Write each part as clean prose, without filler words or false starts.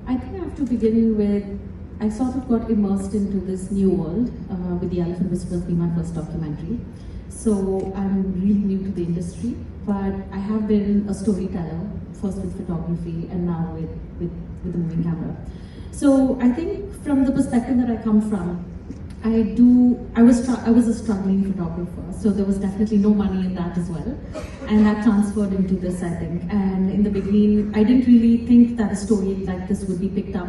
I think I have to begin with, I sort of got immersed into this new world with The Elephant Whisperers being my first documentary. So I'm really new to the industry, but I have been a storyteller, first with photography and now with the moving camera. So I think from the perspective that I come from, I was a struggling photographer, so there was definitely no money in that as well, and that transferred into this, I think. And in the beginning, I didn't really think that a story like this would be picked up,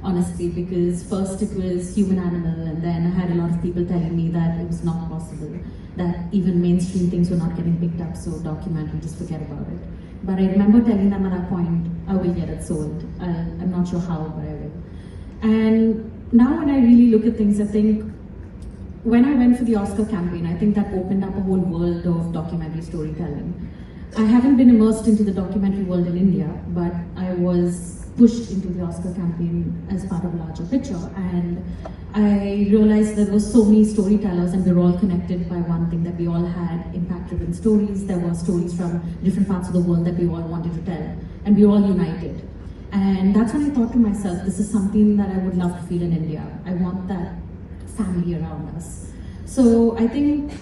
honestly, because first it was human animal, and then I had a lot of people telling me that it was not possible, that even mainstream things were not getting picked up, so documentary, just forget about it. But I remember telling them at that point, I will get it sold. I'm not sure how, but I will. And now when I really look at things, I think when I went for the Oscar campaign, I think that opened up a whole world of documentary storytelling. I haven't been immersed into the documentary world in India, but I was pushed into the Oscar campaign as part of a larger picture, and I realized there were so many storytellers and we're all connected by one thing, that we all had impact-driven stories. There were stories from different parts of the world that we all wanted to tell, and we were all united. And that's when I thought to myself, this is something that I would love to feel in India. I want that family around us. So I think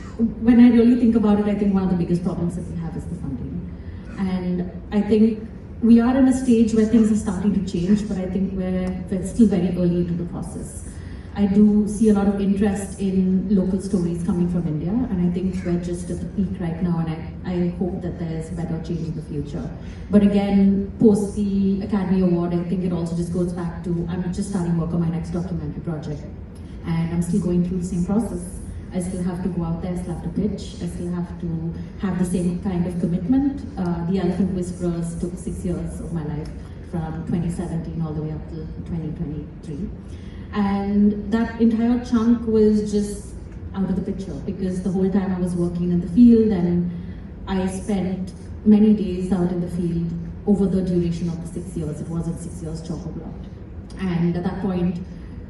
when I really think about it, I think one of the biggest problems that we have is the funding. And I think we are in a stage where things are starting to change, but I think we're still very early into the process. I do see a lot of interest in local stories coming from India, and I think we're just at the peak right now, and I hope that there's better change in the future. But again, post the Academy Award, I think it also just goes back to, I'm just starting work on my next documentary project, and I'm still going through the same process. I still have to go out there, I still have to pitch, I still have to have the same kind of commitment. The Elephant Whisperers took 6 years of my life, from 2017 all the way up to 2023. And that entire chunk was just out of the picture, because the whole time I was working in the field, and I spent many days out in the field over the duration of the 6 years. It wasn't 6 years chock-a-block. And at that point,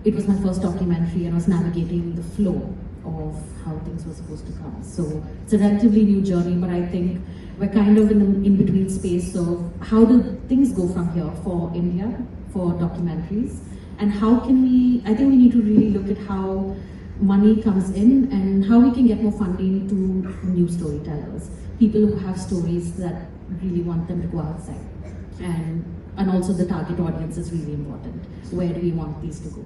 it was my first documentary, and I was navigating the flow of how things were supposed to come. So it's a relatively new journey, but I think we're kind of in the in-between space of how do things go from here for India, for documentaries, and how can we, I think we need to really look at how money comes in and how we can get more funding to new storytellers, people who have stories that really want them to go outside. And also the target audience is really important. Where do we want these to go?